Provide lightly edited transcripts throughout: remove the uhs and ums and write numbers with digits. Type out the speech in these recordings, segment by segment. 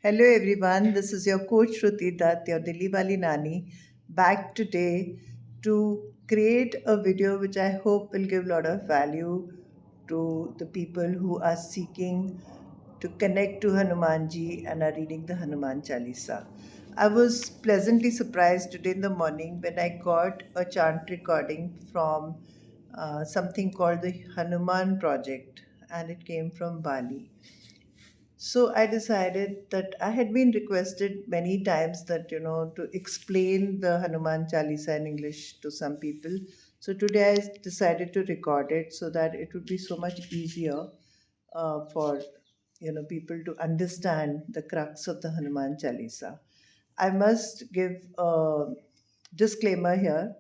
Hello everyone, this is your coach Shruti Dutt, your Dilliwalinani, back today to create a video which I hope will give a lot of value to the people who are seeking to connect to Hanumanji and are reading the Hanuman Chalisa. I was pleasantly surprised today in the morning when I got a chant recording from something called the Hanuman Project, and it came from Bali. So I decided that I had been requested many times that, to explain the Hanuman Chalisa in English to some people. So today I decided to record it so that it would be so much easier for, people to understand the crux of the Hanuman Chalisa. I must give a disclaimer here.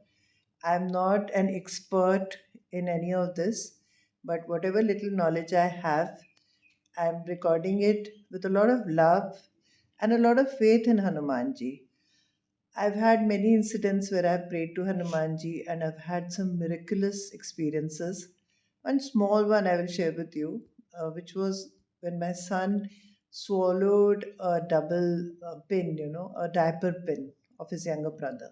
I'm not an expert in any of this, but whatever little knowledge I have, I'm recording it with a lot of love and a lot of faith in Hanumanji. I've had many incidents where I've prayed to Hanumanji and I've had some miraculous experiences. One small one I will share with you, which was when my son swallowed a double pin, a diaper pin of his younger brother,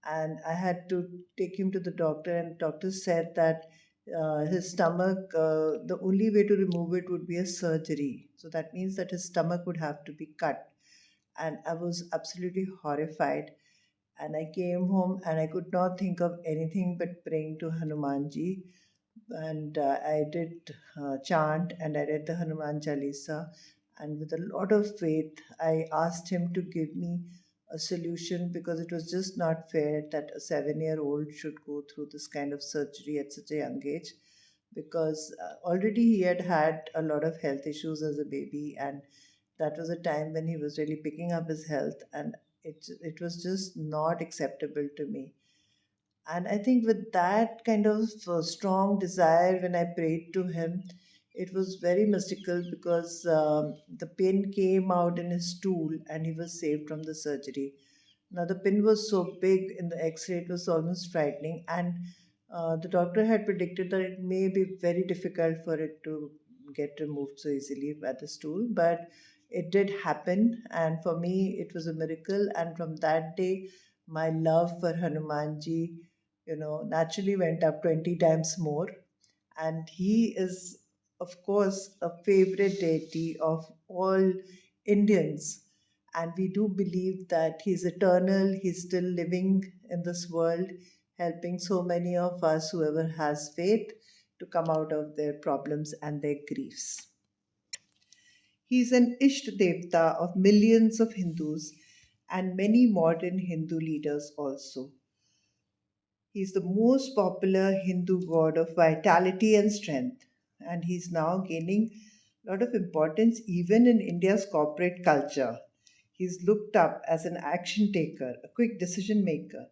and I had to take him to the doctor, and doctor said that his stomach, the only way to remove it would be a surgery. So that means that his stomach would have to be cut. And I was absolutely horrified. And I came home and I could not think of anything but praying to Hanumanji. And I did chant and I read the Hanuman Chalisa. And with a lot of faith, I asked him to give me a solution because it was just not fair that a 7-year-old should go through this kind of surgery at such a young age. Because already he had had a lot of health issues as a baby, and that was a time when he was really picking up his health, and it was just not acceptable to me. And I think with that kind of strong desire, when I prayed to him, it was very mystical because the pin came out in his stool and he was saved from the surgery. Now, the pin was so big in the x ray, it was almost frightening. And the doctor had predicted that it may be very difficult for it to get removed so easily by the stool. But it did happen. And for me, it was a miracle. And from that day, my love for Hanumanji, naturally went up 20 times more. And he is, of course, a favorite deity of all Indians. And we do believe that he's eternal, he's still living in this world, helping so many of us, whoever has faith, to come out of their problems and their griefs. He's an Ishta Devta of millions of Hindus and many modern Hindu leaders also. He's the most popular Hindu god of vitality and strength, and he's now gaining a lot of importance even in India's corporate culture. He's looked up as an action taker, a quick decision maker,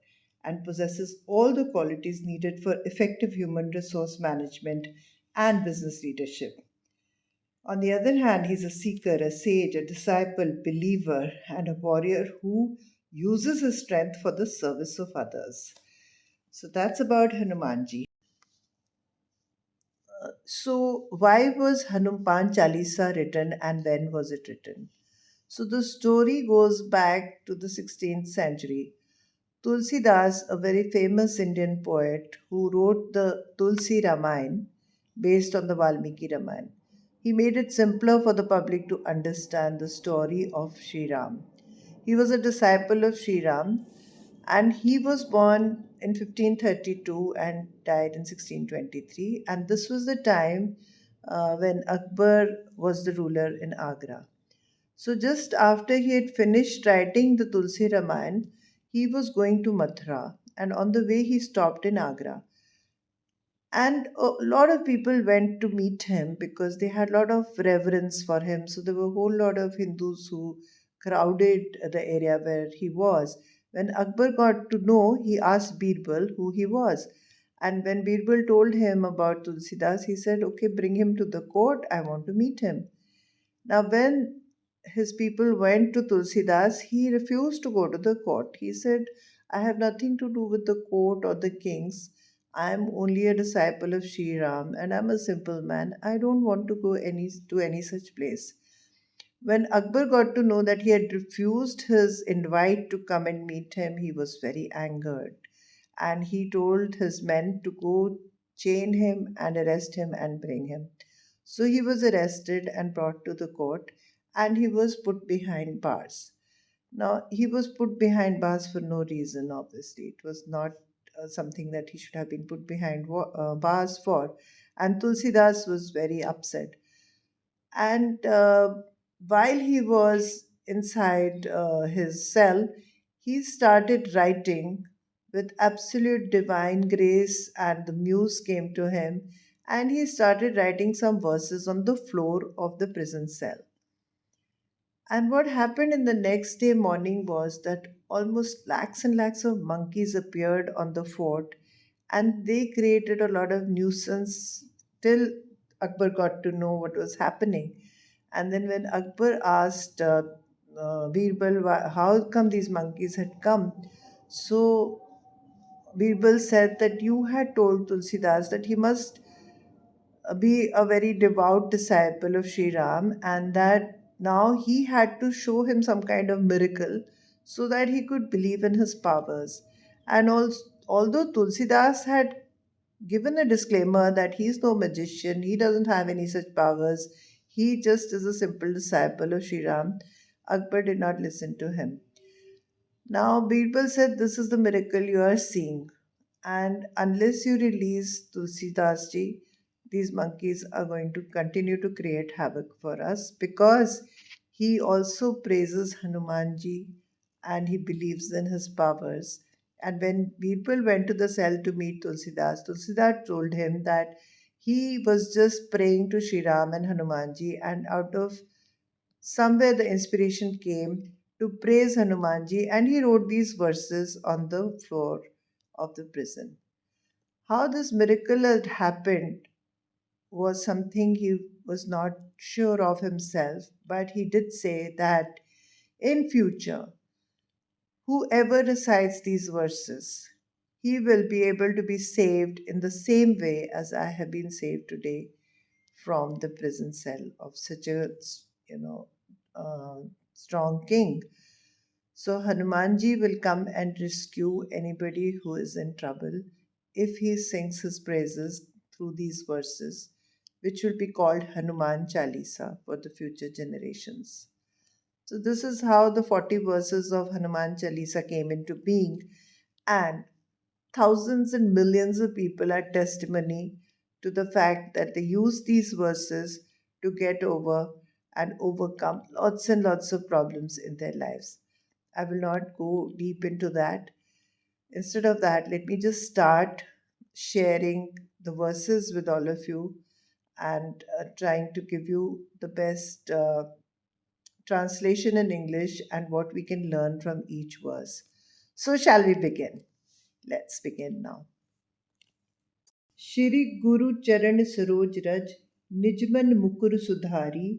and possesses all the qualities needed for effective human resource management and business leadership. On the other hand, he's a seeker, a sage, a disciple, believer, and a warrior who uses his strength for the service of others. So that's about Hanumanji. So, why was Hanuman Chalisa written and when was it written? So, the story goes back to the 16th century. Tulsidas, a very famous Indian poet who wrote the Tulsi Ramayana based on the Valmiki Ramayana, he made it simpler for the public to understand the story of Sri Ram. He was a disciple of Sri Ram, and he was born in 1532 and died in 1623. And this was the time when Akbar was the ruler in Agra. So, just after he had finished writing the Tulsi Ramayana, he was going to Mathura, and on the way, he stopped in Agra. And a lot of people went to meet him because they had a lot of reverence for him. So, there were a whole lot of Hindus who crowded the area where he was. When Akbar got to know, he asked Birbal who he was. And when Birbal told him about Tulsidas, he said, "Okay, bring him to the court. I want to meet him." Now, when his people went to Tulsidas, he refused to go to the court. He said, "I have nothing to do with the court or the kings. I am only a disciple of Sri Ram and I'm a simple man. I don't want to go to any such place." When Akbar got to know that he had refused his invite to come and meet him, he was very angered. And he told his men to go chain him and arrest him and bring him. So he was arrested and brought to the court, and he was put behind bars. Now, he was put behind bars for no reason, obviously. It was not something that he should have been put behind bars for. And Tulsidas was very upset. And while he was inside his cell, he started writing with absolute divine grace, and the muse came to him, and he started writing some verses on the floor of the prison cell. And what happened in the next day morning was that almost lakhs and lakhs of monkeys appeared on the fort, and they created a lot of nuisance till Akbar got to know what was happening. And then when Akbar asked Birbal how come these monkeys had come, so Birbal said that you had told Tulsidas that he must be a very devout disciple of Sri Ram, and that now he had to show him some kind of miracle so that he could believe in his powers. And also, although Tulsidas had given a disclaimer that he's no magician, he doesn't have any such powers, he just is a simple disciple of Sri Ram, Akbar did not listen to him. Now, Birbal said, "This is the miracle you are seeing, and unless you release Tulsidas ji, these monkeys are going to continue to create havoc for us because he also praises Hanumanji and he believes in his powers." And when Birbal went to the cell to meet Tulsidas, Tulsidas told him that he was just praying to Sri Ram and Hanumanji, and out of somewhere the inspiration came to praise Hanumanji, and he wrote these verses on the floor of the prison. How this miracle had happened was something he was not sure of himself, but he did say that in future, whoever recites these verses, he will be able to be saved in the same way as I have been saved today from the prison cell of such a you know uh, strong king. So Hanumanji will come and rescue anybody who is in trouble if he sings his praises through these verses, which will be called Hanuman Chalisa for the future generations. So this is how the 40 verses of Hanuman Chalisa came into being, and thousands and millions of people are testimony to the fact that they use these verses to get over and overcome lots and lots of problems in their lives. I will not go deep into that. Instead of that, let me just start sharing the verses with all of you and trying to give you the best translation in English and what we can learn from each verse. So, shall we begin? Let's begin now. Shri गुरु चरण सरोज रज निजमन मुकुर सुधारी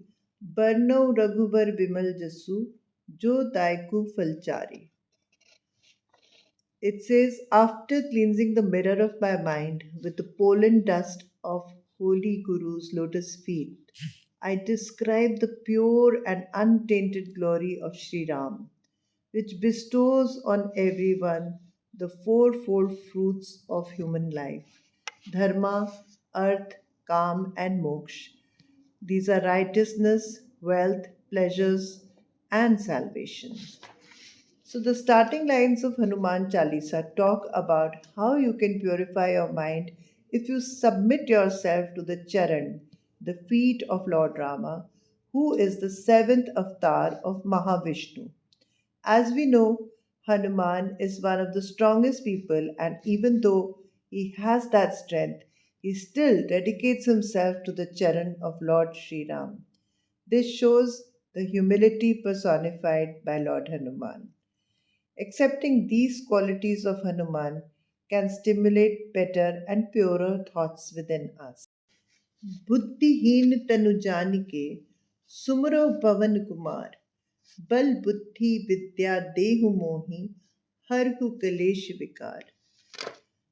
बरनौ रघुबर विमल जसु जो दायकु फलचारी. It says, after cleansing the mirror of my mind with the pollen dust of Holy Guru's lotus feet, I describe the pure and untainted glory of Sri Ram, which bestows on everyone the fourfold fruits of human life: dharma, arth, kam, and moksha. These are righteousness, wealth, pleasures, and salvation. So, the starting lines of Hanuman Chalisa talk about how you can purify your mind if you submit yourself to the charan, the feet of Lord Rama, who is the seventh avatar of Mahavishnu. As we know, Hanuman is one of the strongest people, and even though he has that strength, he still dedicates himself to the charan of Lord Sri Ram. This shows the humility personified by Lord Hanuman. Accepting these qualities of Hanuman can stimulate better and purer thoughts within us. बुद्धिहीन तनु जानिके सुमरो पवन कुमार बल बुद्धि विद्या देहु मोहि हरहु कलेश विकार.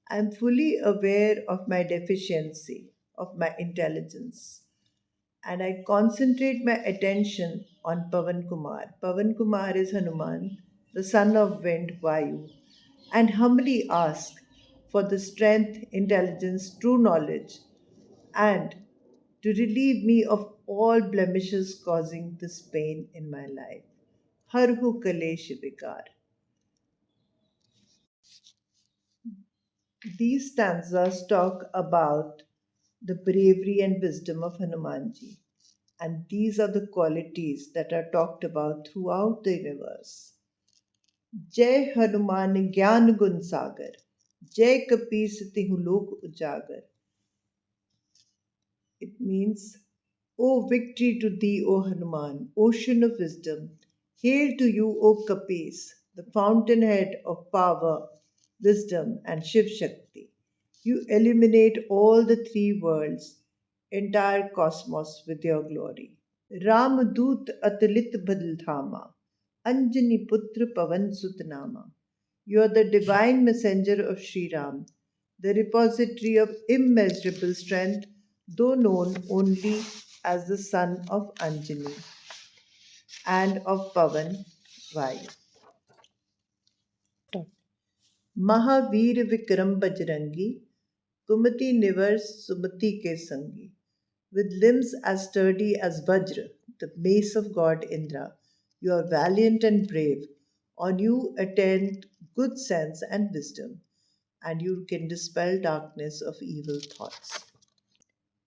I am fully aware of my deficiency, of my intelligence, and I concentrate my attention on Pavan Kumar. Pavan Kumar is Hanuman, the son of wind Vayu, and humbly ask for the strength, intelligence, true knowledge, and to relieve me of all blemishes causing this pain in my life. Harhu Kalesh Vikar. These stanzas talk about the bravery and wisdom of Hanumanji, and these are the qualities that are talked about throughout the universe. जय हनुमान ज्ञान गुण सागर जय कपीस तिहु लोक उजागर. It means, O victory to thee, O Hanuman, ocean of wisdom. Hail to you, O Kapis, the fountainhead of power, wisdom, and Shiv Shakti. You illuminate all the three worlds, entire cosmos with your glory. Ramadut Atulit Badaldhama, Anjani Putra Pavan Sutnama. You are the divine messenger of Sri Ram, the repository of immeasurable strength, though known only as the son of Anjani and of Pavan Vayu. Mahavir Vikram Bajrangi, Kumati Nivar Sumati Ke Sangi. With limbs as sturdy as Vajra, the mace of God Indra, you are valiant and brave. On you attend good sense and wisdom, and you can dispel darkness of evil thoughts.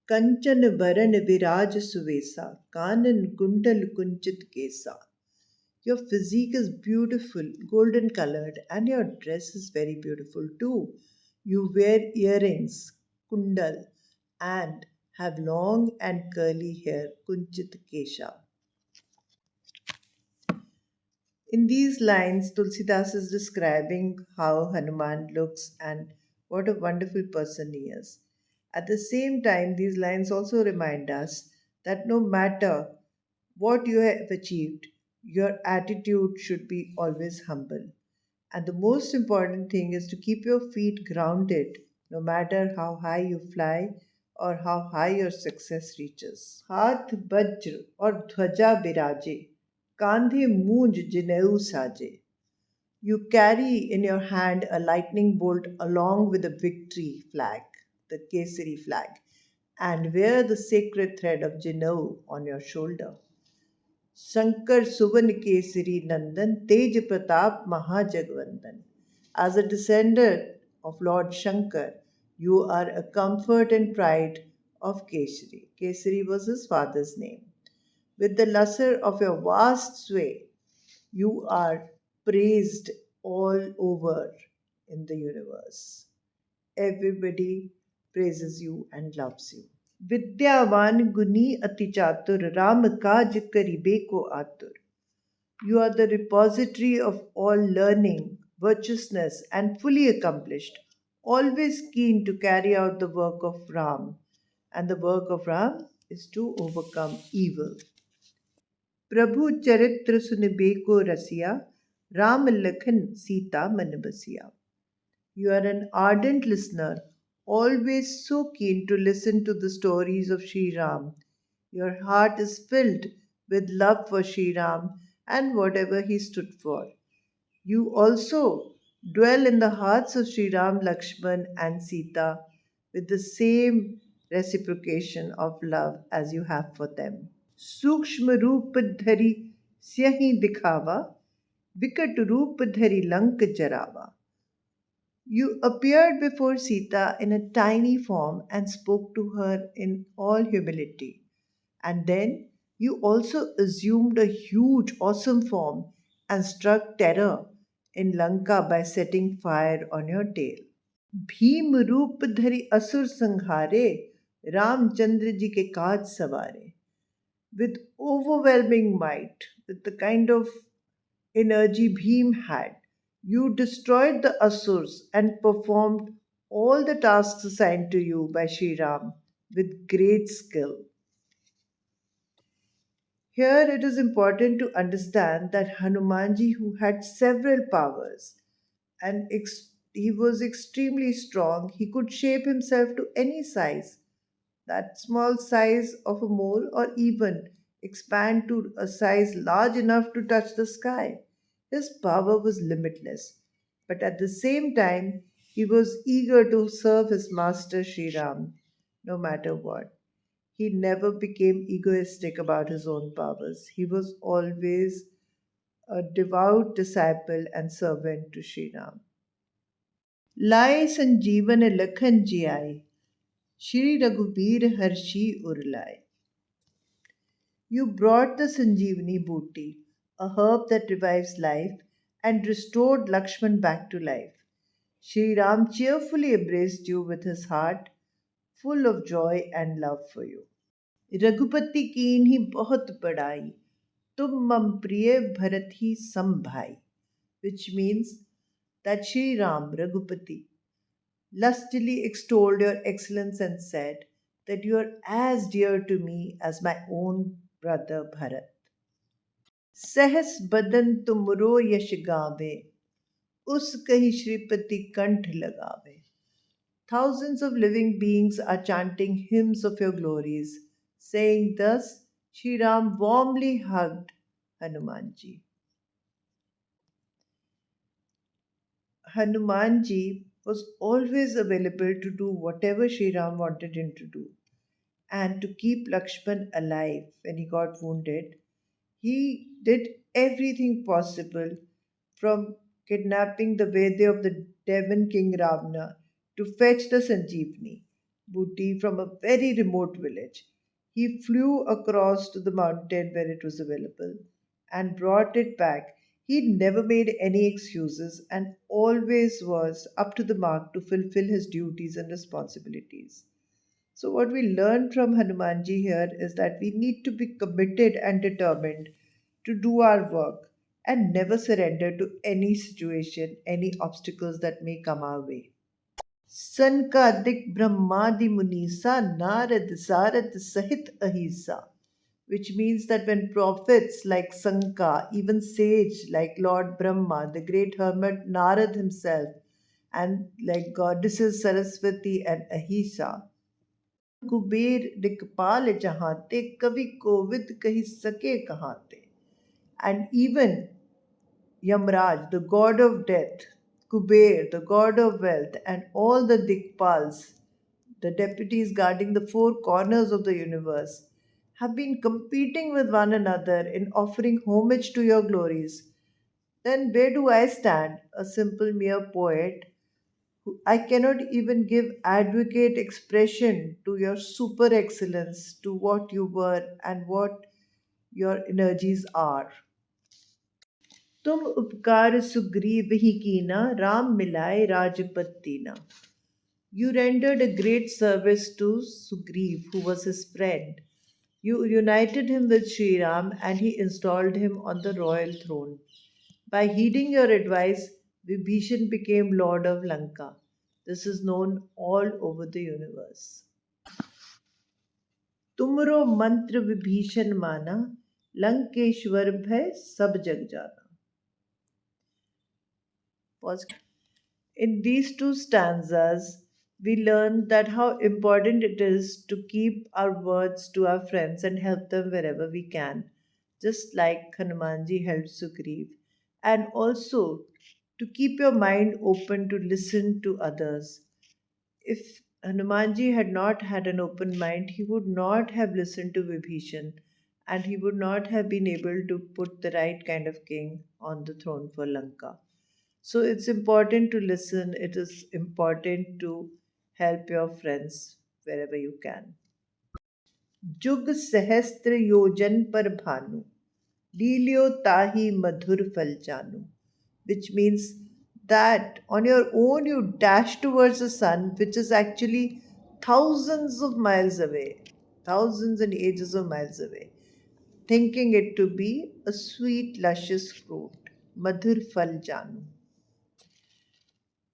Kanchan Varan Viraj Suvesa, Kanan Kundal Kunchit Kesa. Your physique is beautiful, golden colored, and your dress is very beautiful too. You wear earrings, kundal, and have long and curly hair, kunchit kesha. In these lines, Tulsidas is describing how Hanuman looks and what a wonderful person he is. At the same time, these lines also remind us that no matter what you have achieved, your attitude should be always humble. And the most important thing is to keep your feet grounded no matter how high you fly or how high your success reaches. हाथ वज्र और ध्वजा बिराजे कांधे मूंज जनेऊ साजे. You carry in your hand a lightning bolt along with a victory flag, the Kesari flag, and wear the sacred thread of Janeu on your shoulder. Shankar Suvan Kesari Nandan Tej Pratap Mahajagvandan. As a descendant of Lord Shankar, you are a comfort and pride of Kesari. Kesari was his father's name. With the luster of your vast sway, you are praised all over in the universe. Everybody praises you and loves you. विद्यावान गुनी अति चातुर राम काज करिबे को आतुर. You are the repository of all learning, virtuousness, and fully accomplished, always keen to carry out the work of Ram. And the work of Ram is to overcome evil. प्रभु चरित्र सुनिबे को रसिया राम लखन सीता मन बसिया. You are an ardent listener, always so keen to listen to the stories of Sri Ram. Your heart is filled with love for Sri Ram and whatever he stood for. You also dwell in the hearts of Sri Ram, Lakshman, and Sita with the same reciprocation of love as you have for them. सूक्ष्म रूप धरि स्यहि दिखावा विकट रूप धरि लंक जरावा. You appeared before Sita in a tiny form and spoke to her in all humility. And then you also assumed a huge, awesome form and struck terror in Lanka by setting fire on your tail. Bhim रूप धरि असुर संहारे रामचंद्र जी के काज सवारे. With overwhelming might, with the kind of energy Bhim had, you destroyed the Asurs and performed all the tasks assigned to you by Sri Ram with great skill. Here it is important to understand that Hanumanji, who had several powers and he was extremely strong, he could shape himself to any size that small size of a mole, or even expand to a size large enough to touch the sky. His power was limitless, but at the same time, he was eager to serve his master Sri Ram no matter what. He never became egoistic about his own powers. He was always a devout disciple and servant to Sri Ram. लाए संजीवन लखन जियाए श्री रघुबीर हर्षि उर. You brought the Sanjeevani booty, a herb that revives life, and restored Lakshman back to life. Sri Ram cheerfully embraced you with his heart full of joy and love for you. Raghupati कीन ही बहुत बड़ाई तुम मम प्रिय भरत ही सम भाई, which means that Sri Ram, Raghupati, lustily extolled your excellence and said that you are as dear to me as my own brother Bharat. सहस बदन तुमरो यश गावे उस कही श्रीपति कंठ लगावे. Thousands of living beings are chanting hymns of your glories, saying thus, Sri Ram warmly hugged Hanumanji. Hanumanji was always available to do whatever Sri Ram wanted him to do. And to keep Lakshman alive when he got wounded, he did everything possible, from kidnapping the Vedya of the Devon king Ravana to fetch the Sanjeevani booty from a very remote village. He flew across to the mountain where it was available and brought it back. He never made any excuses and always was up to the mark to fulfill his duties and responsibilities. So, what we learn from Hanumanji here is that we need to be committed and determined to do our work and never surrender to any situation, any obstacles that may come our way. Sankadik Brahmadi Munisa Narad Sarad Sahit Ahisa, which means that when prophets like Sanka, even sage like Lord Brahma, the great hermit Narad himself, and like goddesses Saraswati and Ahisa, Kuber दिक्पाल जहाँ ते कवि कोविद कही सके कहाँ ते. And even Yamraj, the god of death, Kuber, the god of wealth, and all the Dikpals, the deputies guarding the four corners of the universe, have been competing with one another in offering homage to your glories. Then where do I stand, a simple mere poet? I cannot even give adequate expression to your super excellence, to what you were and what your energies are. तुम उपकार सुग्रीव ही कीना राम मिलाए राजपति ना. You rendered a great service to Sugriv, who was his friend. You united him with Sri Ram and he installed him on the royal throne. By heeding your advice, Vibhishan became Lord of Lanka. This is known all over the universe. तुमरो मंत्र विभीषण माना लंकेश्वर भय सब जग जाना. Pause. In these two stanzas, we learn that how important it is to keep our words to our friends and help them wherever we can, just like Hanumanji helped Sugriv, and also to keep your mind open to listen to others. If Hanumanji had not had an open mind, he would not have listened to Vibhishan and he would not have been able to put the right kind of king on the throne for Lanka. So it's important to listen, it is important to help your friends wherever you can. जुग सहस्त्र योजन पर भानु लील्यो ताही madhur fal janu, which means that on your own you dash towards the sun, which is actually thousands of miles away, thousands and ages of miles away, thinking it to be a sweet, luscious fruit. Madhur fal janu.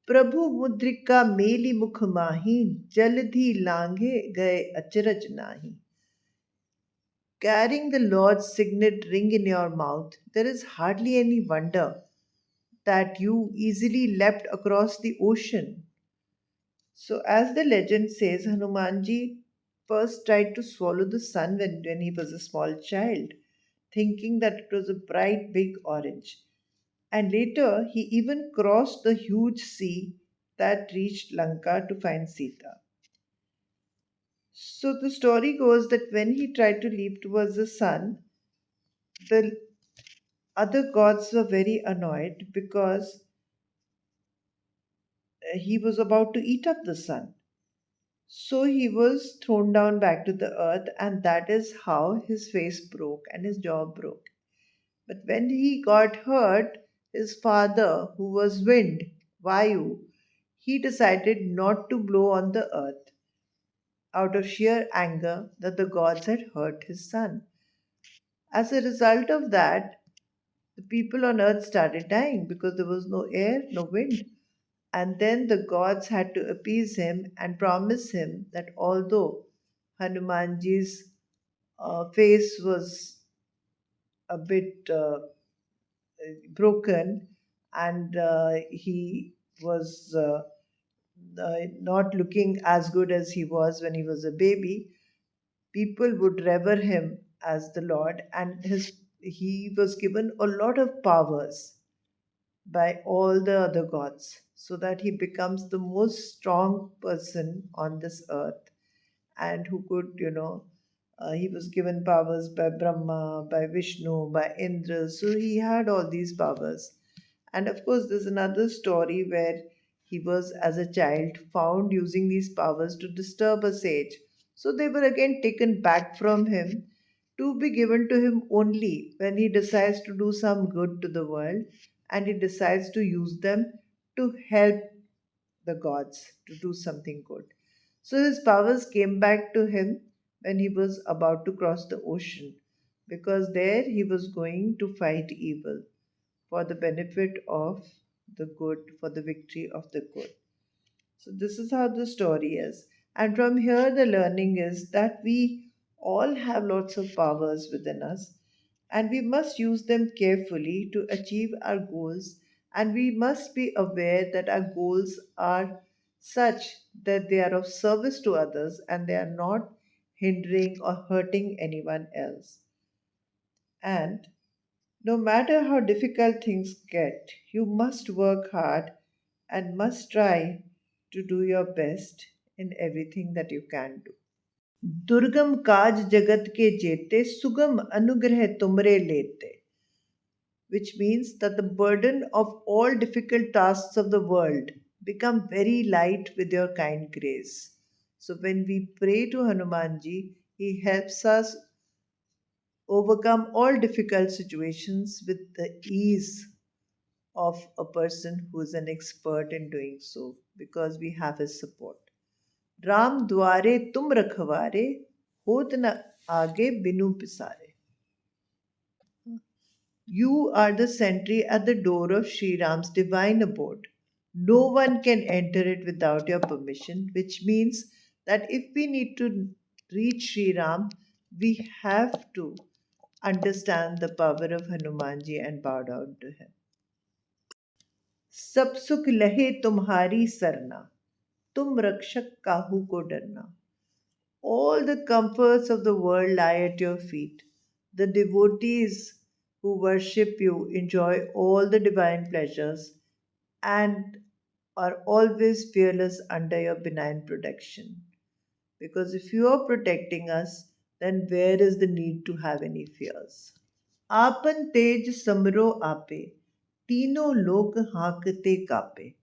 प्रभु मुद्रिका मेली मुख माही जलधि लांघे गए अचरज नाही. Carrying the Lord's signet ring in your mouth, there is hardly any wonder that you easily leapt across the ocean. So, as the legend says, Hanumanji first tried to swallow the sun when he was a small child, thinking that it was a bright big orange. And later, he even crossed the huge sea that reached Lanka to find Sita. So the story goes that when he tried to leap towards the sun, the other gods were very annoyed because he was about to eat up the sun. So he was thrown down back to the earth, and that is how his face broke and his jaw broke. But when he got hurt, his father, who was wind, Vayu, he decided not to blow on the earth out of sheer anger that the gods had hurt his son. As a result of that, the people on earth started dying because there was no air, no wind. And then the gods had to appease him and promise him that although Hanumanji's face was a bit broken and he was not looking as good as he was when he was a baby, people would revere him as the Lord, and he was given a lot of powers by all the other gods so that he becomes the most strong person on this earth and who could, he was given powers by Brahma, by Vishnu, by Indra. So he had all these powers. And of course, there's another story where he was, as a child, found using these powers to disturb a sage. So they were again taken back from him to be given to him only when he decides to do some good to the world and he decides to use them to help the gods to do something good. So his powers came back to him when he was about to cross the ocean because there he was going to fight evil for the benefit of the good, for the victory of the good. So, this is how the story is. And from here, the learning is that we all have lots of powers within us, and we must use them carefully to achieve our goals. And we must be aware that our goals are such that they are of service to others and they are not hindering or hurting anyone else. And no matter how difficult things get, you must work hard and must try to do your best in everything that you can do. दुर्गम काज जगत के जेते सुगम अनुग्रह तुमरे लेते, which means that the burden of all difficult tasks of the world become very light with your kind grace. So when we pray to Hanumanji, he helps us overcome all difficult situations with the ease of a person who is an expert in doing so because we have his support. Ram द्वारे तुम रखवारे होत न आगे बिनु पिसारे. You are the sentry at the door of Sri Ram's divine abode. No one can enter it without your permission, which means that if we need to reach Sri Ram, we have to understand the power of Hanumanji and bow down to him. सब सुख लहे तुम्हारी सरना, तुम रक्षक काहू को डरना. All the comforts of the world lie at your feet. The devotees who worship you enjoy all the divine pleasures and are always fearless under your benign protection. Because if you are protecting us, then where is the need to have any fears? आपन तेज समरो आपे, तीनों लोक हाँकते कापे.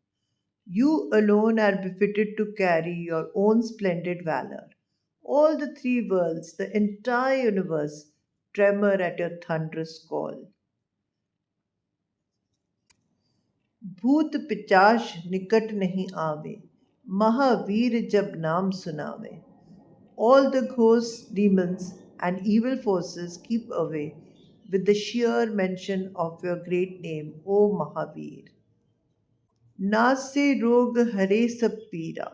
You alone are befitted to carry your own splendid valor. All the three worlds, the entire universe, tremor at your thunderous call. भूत पिचाश निकट नहीं आवे, महावीर जब नाम सुनावे. All the ghosts, demons, and evil forces keep away with the sheer mention of your great name, O Mahavir. नासे रोग हरे सब पीरा,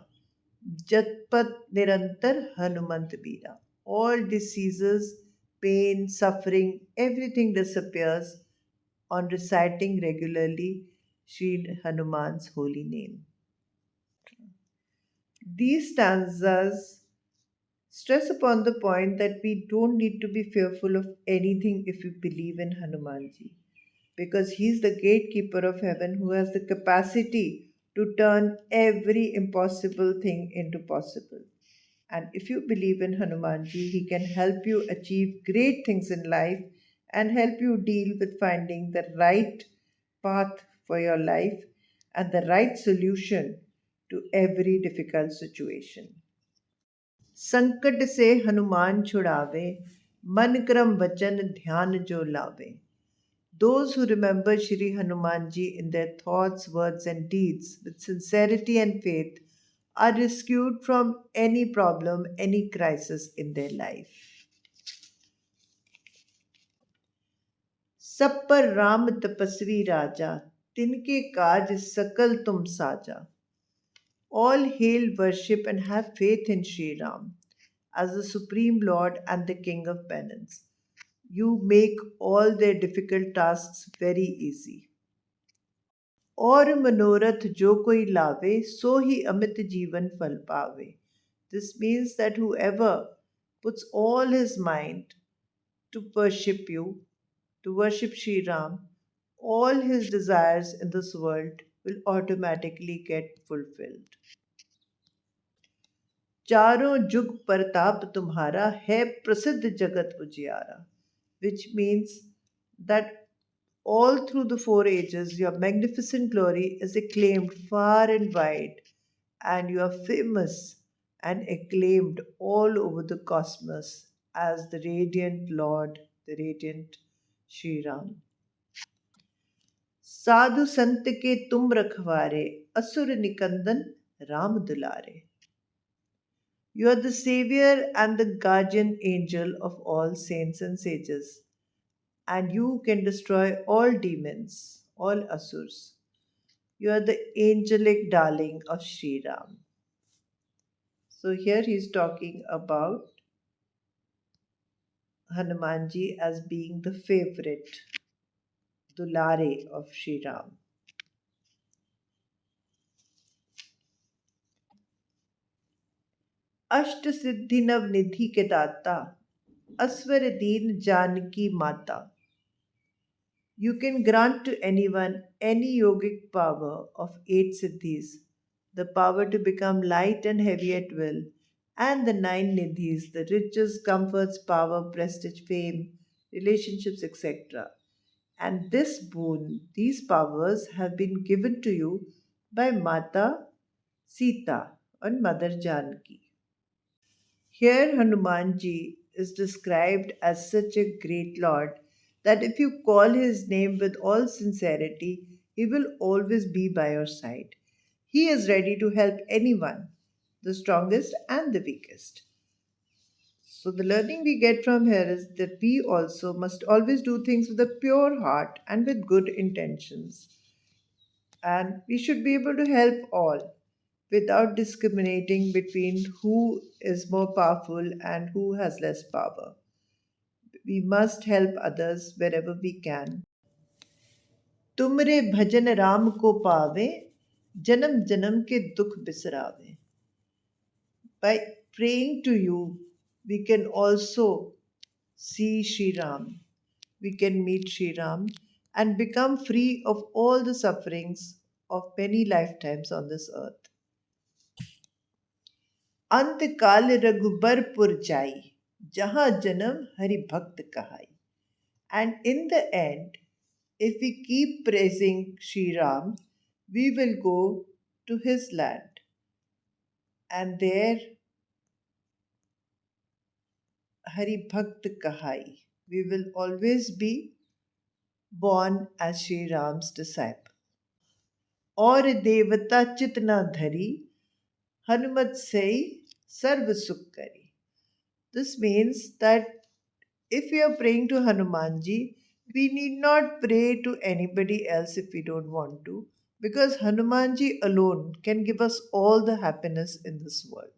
जतपत nirantar Hanumant Bira. All diseases, pain, suffering, everything disappears on reciting regularly Sri Hanuman's holy name. These stanzas stress upon the point that we don't need to be fearful of anything if we believe in Hanumanji, because he's the gatekeeper of heaven who has the capacity to turn every impossible thing into possible. And if you believe in Hanumanji, he can help you achieve great things in life and help you deal with finding the right path for your life and the right solution to every difficult situation. संकट से हनुमान छुड़ावे मन क्रम वचन ध्यान जो लावे. Those who remember Shri Hanumanji in their thoughts, words, and deeds with sincerity and faith are rescued from any problem, any crisis in their life. सब पर राम तपस्वी राजा तिनके काज सकल तुम साजा. All hail, worship, and have faith in Sri Ram as the Supreme Lord and the King of Penance. You make all their difficult tasks very easy. और मनोरथ जो कोई लावे सो ही अमित जीवन फल पावे. This means that whoever puts all his mind to worship you, to worship Sri Ram, all his desires in this world will automatically get fulfilled. चारों जुग प्रताप तुम्हारा है प्रसिद्ध जगत उजियारा, which means that all through the four ages your magnificent glory is acclaimed far and wide, and you are famous and acclaimed all over the cosmos as the radiant Lord, the radiant Sri Ram. साधु संत के तुम रखवारे असुर निकंदन राम दुलारे. You are the savior and the guardian angel of all saints and sages, and you can destroy all demons, all asurs. You are the angelic darling of Sri Ram. So here he is talking about Hanumanji as being the favorite, Dulare of Sri Ram. अष्ट सिद्धि नव निधि के दाता अस्वर दीन जानकी माता. You can grant to anyone any yogic power of eight siddhis, the power to become light and heavy at will, and the nine nidhis, the riches, comforts, power, prestige, fame, relationships, etc. And this boon, these powers have been given to you by Mata Sita and Mother Janki. Here, Hanumanji is described as such a great Lord that if you call his name with all sincerity, he will always be by your side. He is ready to help anyone, the strongest and the weakest. So, the learning we get from here is that we also must always do things with a pure heart and with good intentions. And we should be able to help all without discriminating between who is more powerful and who has less power. We must help others wherever we can. तुमरे भजन राम को पावे जन्म जन्म के दुख बिसरावे. By praying to you, we can also see Sri Ram. We can meet Sri Ram and become free of all the sufferings of many lifetimes on this earth. अंत काल रघुबरपुर जाई जहाँ जन्म हरि भक्त कहाई. And in the end, if we keep praising Sri Ram, we will go to his land. And there, Hari Bhakt Kahai, we will always be born as Sri Ram's disciple. और देवता चित न धरी हनुमत से सर्व सुख करी. This means that if we are praying to Hanumanji, we need not pray to anybody else if we don't want to, because Hanumanji alone can give us all the happiness in this world.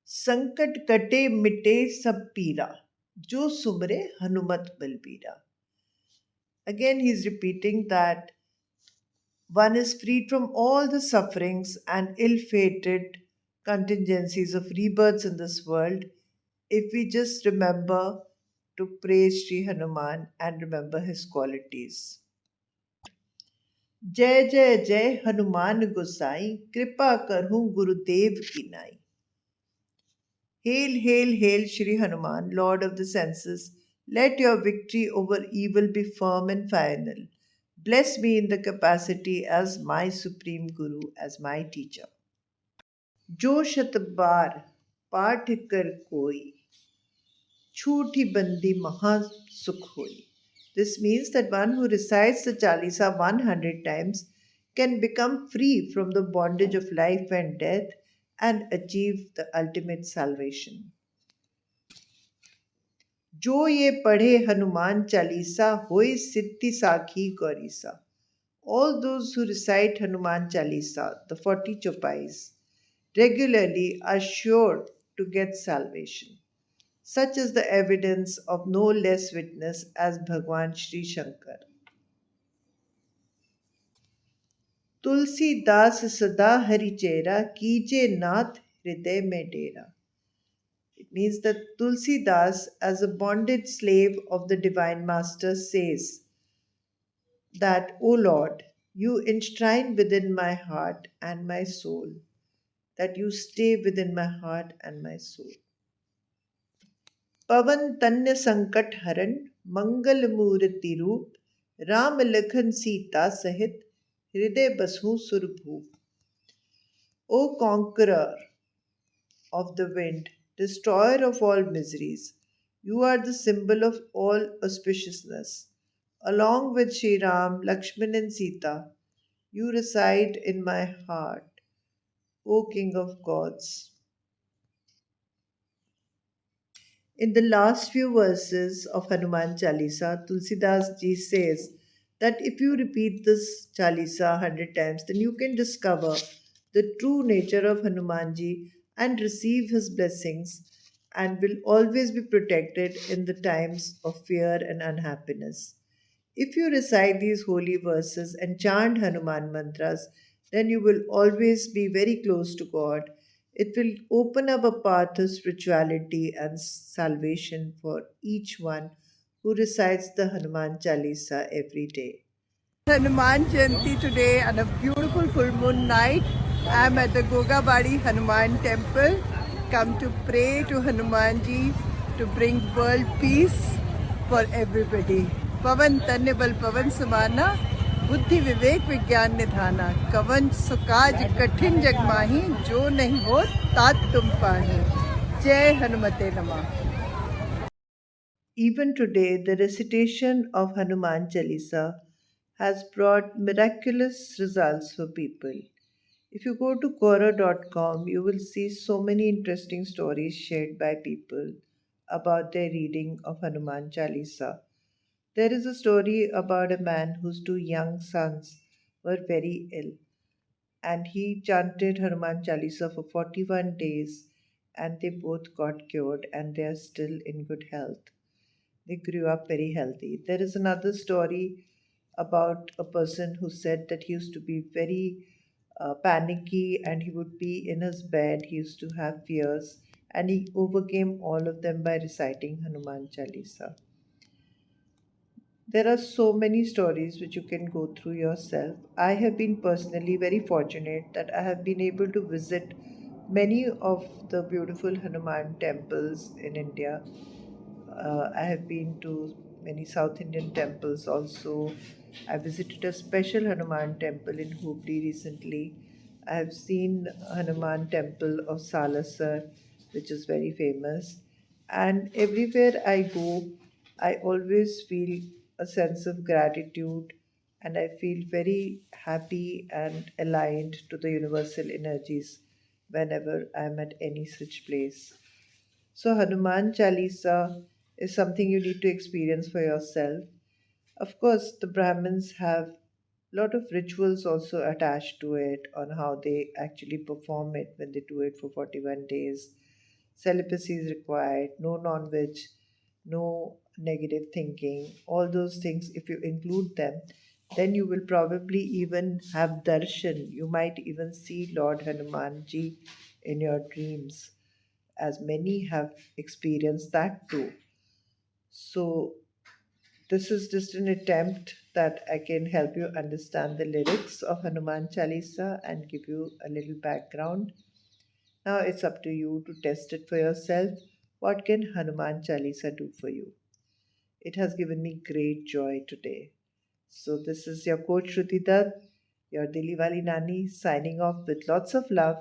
संकट कटे मिटे सब पीरा जो सुमरे Hanumat बलबीरा. Again, he's repeating that one is freed from all the sufferings and ill fated contingencies of rebirths in this world if we just remember to praise Sri Hanuman and remember his qualities. जय जय जय हनुमान गोसाई कृपा करहूँ गुरुदेव की नाई. Hail, hail, hail, Shri Hanuman, Lord of the senses. Let your victory over evil be firm and final. Bless me in the capacity as my supreme Guru, as my teacher. जो शत बार पाठ कर कोई छूटी बंदी महा सुख होई. This means that one who recites the Chalisa 100 times can become free from the bondage of life and death and achieve the ultimate salvation. जो ये पढ़े हनुमान चालीसा होए सिद्धि साखी गौरीसा. All those who recite Hanuman Chalisa, the 40 chopais, regularly are sure to get salvation. Such is the evidence of no less witness as Bhagwan Sri Shankar. Tulsi Das सदा हरि चेरा कीजे नाथ हृदय में डेरा. It means that Tulsi Das, as a bonded slave of the Divine Master, says that, O Lord, you enshrine within my heart and my soul, that you stay within my heart and my soul. पवन तन्य संकट हरण मंगल मूर्ति रूप राम लखन सीता सहित हृदय बसहु सुरभूप. O conqueror of the wind, destroyer of all miseries, you are the symbol of all auspiciousness. Along with Sri Ram, Lakshman, and Sita, you reside in my heart, O King of gods. In the last few verses of Hanuman Chalisa, Tulsidas ji says that if you repeat this Chalisa 100 times, then you can discover the true nature of Hanumanji and receive his blessings and will always be protected in the times of fear and unhappiness. If you recite these holy verses and chant Hanuman mantras, then you will always be very close to God. It will open up a path of spirituality and salvation for each one who recites the Hanuman Chalisa every day. Hanuman Jayanti today on a beautiful full moon night. I am at the Gogabadi Hanuman temple. Come to pray to Hanumanji to bring world peace for everybody. Pavan तन्य बल पवन समाना बुद्धि विवेक विज्ञान निधाना कवन सुकाज कठिन जग माही जो नहीं हो तात तुम पाही. जय हनुमते नमः. Even today, the recitation of Hanuman Chalisa has brought miraculous results for people. If you go to Quora.com, you will see so many interesting stories shared by people about their reading of Hanuman Chalisa. There is a story about a man whose two young sons were very ill, and he chanted Hanuman Chalisa for 41 days, and they both got cured, and they are still in good health. They grew up very healthy. There is another story about a person who said that he used to be very panicky and he would be in his bed. He used to have fears and he overcame all of them by reciting Hanuman Chalisa. There are so many stories which you can go through yourself. I have been personally very fortunate that I have been able to visit many of the beautiful Hanuman temples in India. I have been to many South Indian temples also. I visited a special Hanuman temple in Hubli recently. I have seen Hanuman temple of Salasar, which is very famous. And everywhere I go, I always feel a sense of gratitude and I feel very happy and aligned to the universal energies whenever I am at any such place. So, Hanuman Chalisa is something you need to experience for yourself. Of course, the Brahmins have a lot of rituals also attached to it on how they actually perform it when they do it for 41 days. Celibacy is required, no non veg, no negative thinking, all those things. If you include them, then you will probably even have darshan. You might even see Lord Hanumanji in your dreams, as many have experienced that too. So, this is just an attempt that I can help you understand the lyrics of Hanuman Chalisa and give you a little background. Now it's up to you to test it for yourself. What can Hanuman Chalisa do for you? It has given me great joy today. So, this is your coach Shruti Dutt, your Dilliwalinani, signing off with lots of love.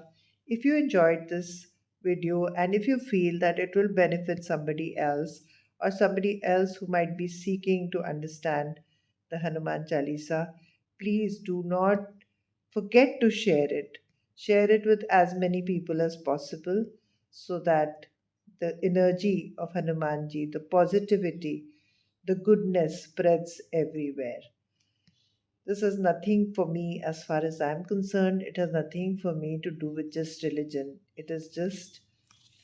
If you enjoyed this video and if you feel that it will benefit somebody else or somebody else who might be seeking to understand the Hanuman Chalisa, please do not forget to share it. Share it with as many people as possible so that the energy of Hanumanji, the positivity, the goodness spreads everywhere. This has nothing for me as far as I'm concerned. It has nothing for me to do with just religion. It is just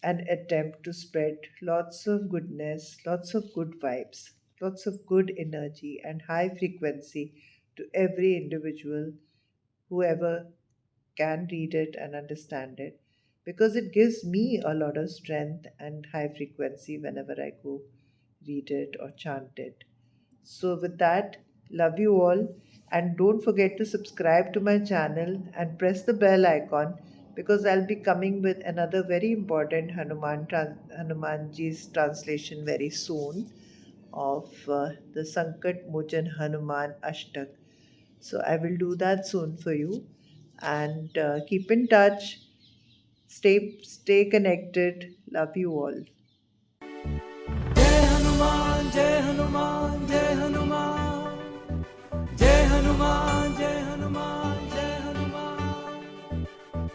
an attempt to spread lots of goodness, lots of good vibes, lots of good energy and high frequency to every individual, whoever can read it and understand it, because it gives me a lot of strength and high frequency whenever I go read it or chant it. So, with that, love you all, and don't forget to subscribe to my channel and press the bell icon, because I'll be coming with another very important Hanumanji's translation very soon of the Sankat Mojan Hanuman Ashtak. So, I will do that soon for you, and keep in touch. Stay connected. Love you all. जय हनुमान जय हनुमान जय हनुमान जय हनुमान जय हनुमान जय हनुमान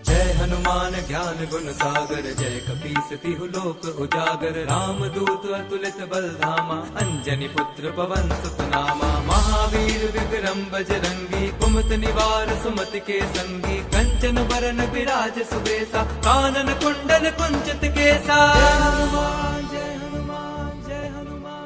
जय हनुमान ज्ञान गुण सागर जय कपीस तिहु लोक उजागर राम दूत अतुलित बल धामा अंजनी पुत्र पवन सुत नामा महावीर विक्रम बजरंगी कुमत निवार सुमति के संगी कंचन बरन विराज सुबेसा कानन कुंडल कुंचित केसा जय हनुमान जय हनुमान जय हनुमान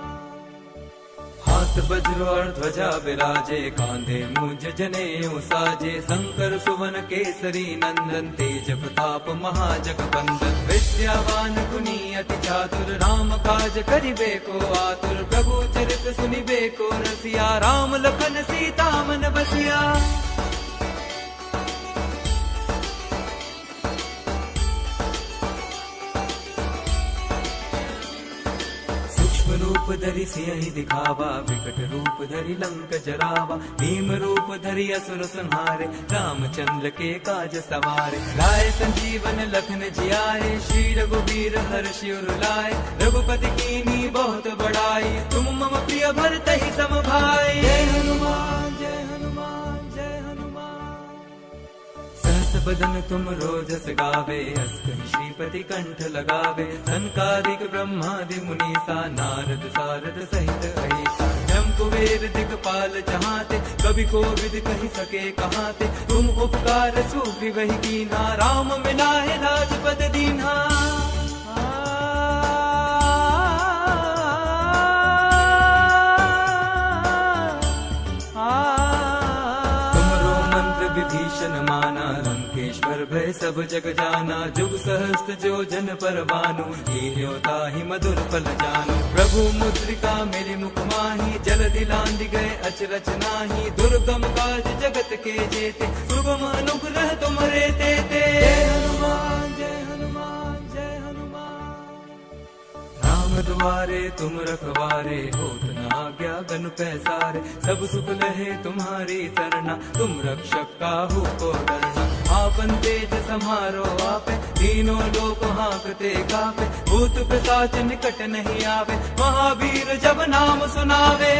हाथ वज्र और ध्वजा विराजे कांधे मुझ जनेऊ साजे शंकर सुवन केसरी नंदन तेज प्रताप महाजगबंदन विद्यावान गुणी अति चातुर राम काज करिबे को आतुर प्रभु चरित सुनिबे को रसिया राम लखन सीता मन बसिया रूप धरि सियहि दिखावा विकट रूप धरि लंक जरावा भीम रूप धरि असुर संहारे रामचंद्र के काज सवारे लाए संजीवन लखन जियाए श्री रघुवीर हर्षि उर लाए रघुपति कीनी बहुत बड़ाई तुम मम प्रिय भरतहि सम भाई जय हनुमान जय हनुमान जय हनुमान सहस बदन तुम रोजस गावे अस कहि श्रीपति कंठ लगावे संकादिक ब्रह्मादि मुनीसा नारद सारद सहित अहिसा जम कुबेर दिगपाल जहाते कवि कोविद कहि सके कहाते तुम उपकार सुग्रीव कीन्हा राम मिलाए राजपद दीन्हा विभीषण माना लंकेश्वर भय सब जग जाना जुग सहस्त्र जो जन पर भानु हीरो ताहि मधुर फल जानु प्रभु मुद्रिका मेरे मुख माही जल दिलांद गए अचरज नाही दुर्गम काज जगत के जेते सुगम अनुग्रह तुमरे तेते जय हनुमान जय हनुमान जय हनुमान राम द्वारे तुम रखवारे होत न आज्ञा गनु पैसारे सब सुख लहे तुम्हारी सरना तुम रक्षक काहू को डरना आपन तेज समारो आपे तीनों लोक हांकते कापे भूत पिशाच निकट नहीं आवे महावीर जब नाम सुनावे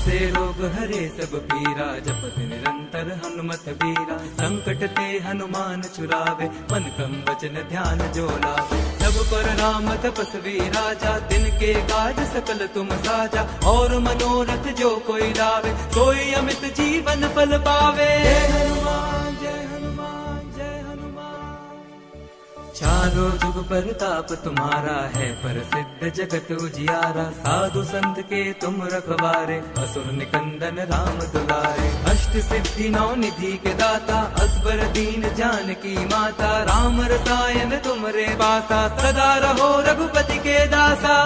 से रोग हरे सब पीरा जपत निरंतर हनुमत बीरा संकट ते हनुमान छुरावे मन क्रम वचन ध्यान जो लावे सब पर राम तपस्वी राजा दिन के काज सकल तुम साजा और मनोरथ जो कोई लावे सोई अमित जीवन फल पावे जय हनुमान जय हनुमान जय हनुमान चारों जुग पर ताप तुम्हारा है, प्रसिद्ध जगत उजियारा। साधु संत के तुम रखवारे, असुर निकंदन राम दुलारे। अष्ट सिद्धि नौ निधि के दाता, असबर दीन जानकी माता। राम रसायन तुमरे पासा, सदा रहो रघुपति के दासा।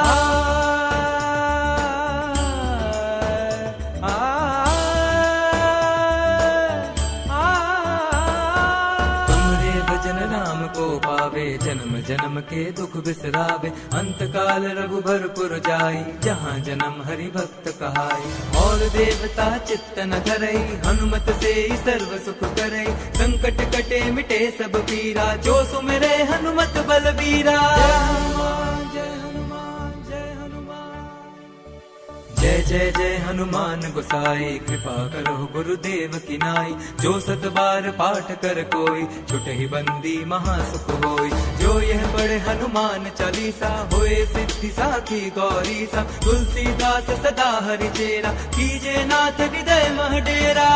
राम को पावे, जन्म जन्म के दुख बिसरावे। अंत काल रघुबरपुर जाई, जहाँ जन्म हरि भक्त कहाई। और देवता चित्त न धरई, हनुमत से ही सर्व सुख करई। संकट कटे मिटे सब पीरा, जो सुमिरे हनुमत बलबीरा। जय जय जय हनुमान गोसाई, कृपा करो गुरुदेव की नाई। जो सत बार पाठ कर कोई, छुट ही बंदी महासुख होई। जो यह पढ़े हनुमान चालीसा, होए सिद्धि साखी गौरी सा। तुलसीदास सदा हरि चेरा, कीजे नाथ हृदय मह डेरा।